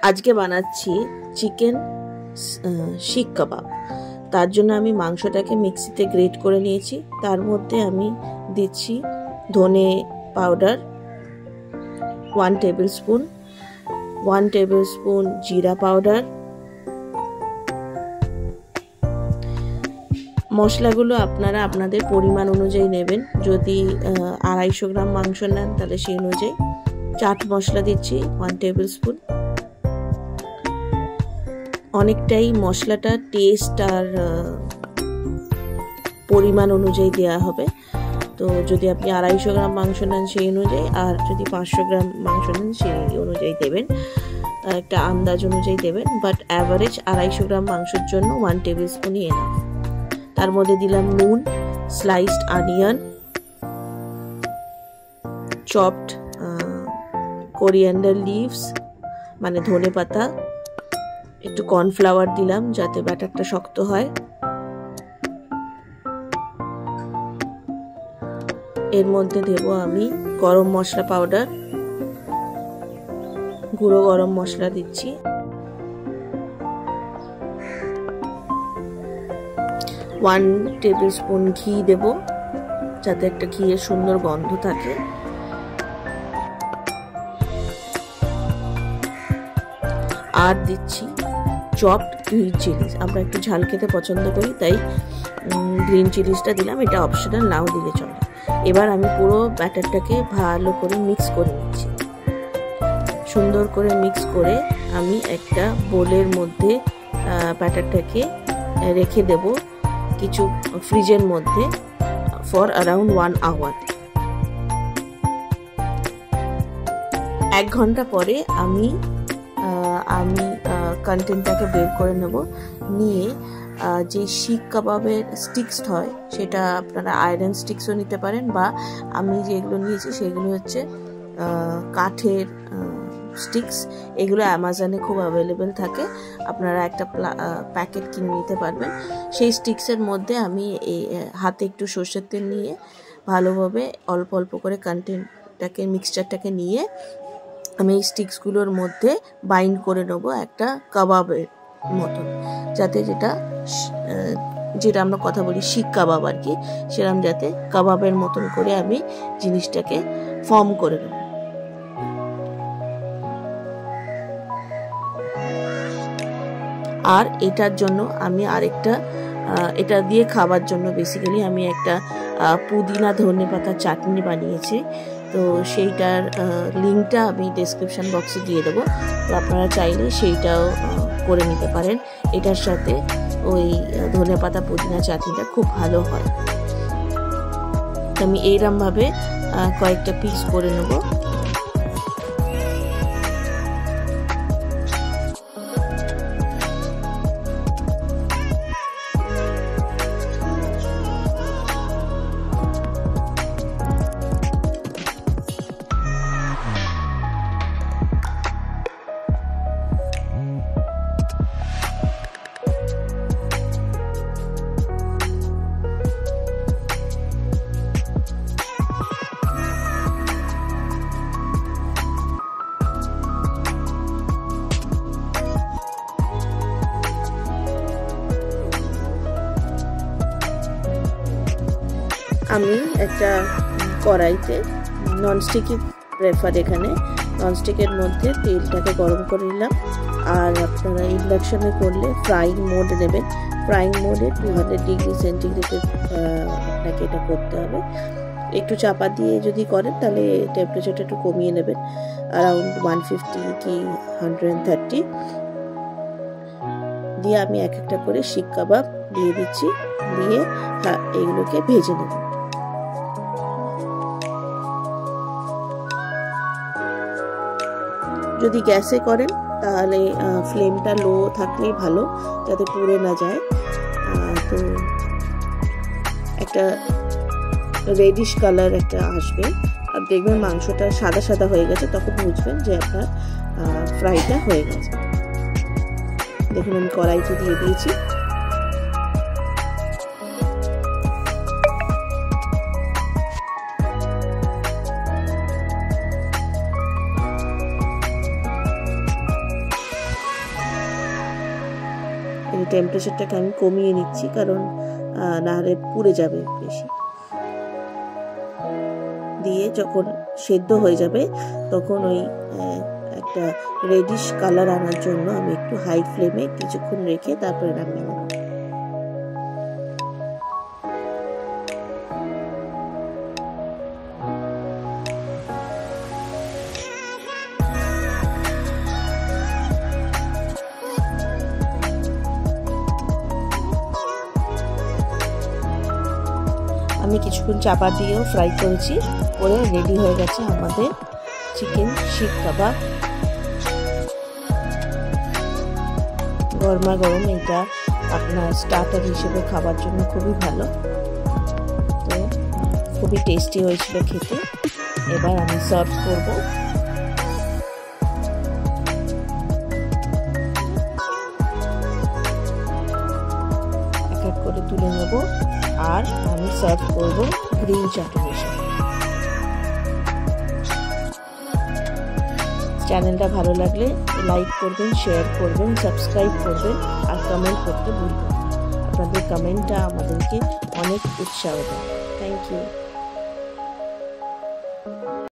আজকে বানাচ্ছি চিকেন শিক কাবাব। তার জন্য আমি মাংসটাকে মিক্সিতে গ্রেট করে নিয়েছি। তার মধ্যে আমি দিচ্ছি ধনে powder 1 table spoon, 1 table spoon জিরা পাউডার। মশলাগুলো আপনারা আপনাদের পরিমাণ অনুযায়ী নেবেন। যদি 250 গ্রাম মাংস নেন তাহলে সেই অনুযায়ী। চাট মশলা দিচ্ছি 1 টেবিল স্পুন। অনেকটাই মশলাটা টেস্ট আর পরিমাণ অনুযায়ী দেওয়া হবে। তো যদি আপনি 250 গ্রাম মাংস নেন সেই অনুযায়ী, আর যদি 500 গ্রাম মাংস নেন সেই অনুযায়ী দেবেন, একটা আন্দাজ অনুযায়ী দেবেন। বাট অ্যাভারেজ 250 গ্রাম মাংসের জন্য 1 টেবিল স্পুনই এনাফ। তার মধ্যে দিলাম নুন, sliced onion, chopped coriander leaves মানে ধনে পাতা, একটু কর্নফ্লাওয়ার দিলাম যাতে ব্যাটারটা শক্ত হয়। এর মধ্যে দেব আমি গরম মশলা পাউডার, গুঁড়ো গরম মশলা দিচ্ছি। 1 টেবিল স্পুন ঘি দেব যাতে একটা ঘিয়ের সুন্দর গন্ধ থাকে। আর দিচ্ছি চপড গ্রিন চিলিজ। আমরা একটু ঝাল খেতে পছন্দ করি, তাই গ্রিন চিলিজটা দিলাম। এটা অপশনাল, নাও দিলে চলে। এবার আমি পুরো ব্যাটারটাকে ভালো করে মিক্স করে নিচ্ছি। সুন্দর করে মিক্স করে আমি একটা বোলের মধ্যে ব্যাটারটাকে রেখে দেব কিছু ফ্রিজের মধ্যে ফর অ্যারাউন্ড 1 আওয়ার। 1 ঘন্টা পরে আমি কন্টেন্টটাকে বের করে নেব। নিয়ে যে শিক কাবাবের স্টিক্স হয় সেটা আপনারা আয়রন স্টিক্সও নিতে পারেন, বা আমি যেগুলো নিয়েছি সেগুলো হচ্ছে কাঠের স্টিক্স। এগুলো অ্যামাজনে খুব অ্যাভেলেবেল থাকে, আপনারা একটা প্যাকেট কিনে নিতে পারবেন। সেই স্টিক্সের মধ্যে আমি হাতে একটু সর্ষের তেল নিয়ে ভালোভাবে অল্প অল্প করে কন্টেন্টটাকে মিক্সচারটাকে নিয়ে আমি এই স্টিক্সগুলোর মধ্যে বাইন্ড করে নেবো একটা কাবাবের মতন, যাতে যেটা আমরা কথা বলি শিক কাবাব আর কি, সেরকম যাতে কাবাবের মতন করে আমি জিনিসটাকে ফর্ম করে নেব। আর এটার জন্য আমি আরেকটা এটা দিয়ে খাবার জন্য বেসিক্যালি আমি একটা পুদিনা ধনে পাতার চাটনি বানিয়েছি। তো সেইটার লিঙ্কটা আমি ডেসক্রিপশন বক্সে দিয়ে দেবো, তো আপনারা চাইলে সেইটাও করে নিতে পারেন। এটার সাথে ওই ধনে পাতা পুদিনা চাটনিটা খুব ভালো হয়। আমি এইরকমভাবে কয়েকটা পিস করে নেব। আমি একটা কড়াইতে, ননস্টিকই প্রেফার এখানে, ননস্টিকের মধ্যে তেলটাকে গরম করে নিলাম। আর আপনারা ইন্ডাকশনে করলে ফ্রাইং মোড নেবেন। ফ্রাইং মোডে 200 ডিগ্রি সেন্টিগ্রেডে আপনাকে এটা করতে হবে। একটু চাপা দিয়ে যদি করেন তাহলে টেম্পারেচারটা একটু কমিয়ে নেবেন, অ্যারাউন্ড 150 কি 130 দিয়ে আমি এক একটা করে শিক কাবাব দিয়ে দিচ্ছি। দিয়ে এগুলোকে ভেজে নেব। যদি গ্যাসে করেন তাহলে ফ্লেমটা লো থাকলেই ভালো, যাতে পুড়ে না যায়। তো একটা রেডিশ কালার একটা আসবে, আর দেখবেন মাংসটা সাদা সাদা হয়ে গেছে, তখন বুঝবেন যে আপনার ফ্রাইটা হয়ে গেছে। দেখুন আমি কড়াইতে দিয়ে দিয়েছি। টেম্পারেচারটাকে আমি কমিয়ে নিচ্ছি, কারণ নাহলে পুড়ে যাবে বেশি। দিয়ে যখন সেদ্ধ হয়ে যাবে তখন ওই একটা রেডিশ কালার আনার জন্য আমি একটু হাই ফ্লেমে কিছুক্ষণ রেখে তারপরে নামিয়ে নেব। আমি কিছুক্ষণ চাপা দিয়েও ফ্রাই করেছি, করে রেডি হয়ে গেছে আমাদের চিকেন শিক কাবাব। গরমা গরম এটা আপনার স্টার্টার হিসেবে খাবার জন্য খুবই ভালো, তো খুবই টেস্টি হয়েছিল খেতে। এবার আমি সার্ভ করব। এক এক করে তুলে নেব, আর আমি সার্ভ করব গ্রিন চাটনির সাথে। চ্যানেলটা ভালো লাগলে লাইক করবেন, শেয়ার করবেন, সাবস্ক্রাইব করবেন, আর কমেন্ট করতে ভুলবেন না। আপনাদের কমেন্টটা আমাদেরকে অনেক উৎসাহ দেয়। Thank you.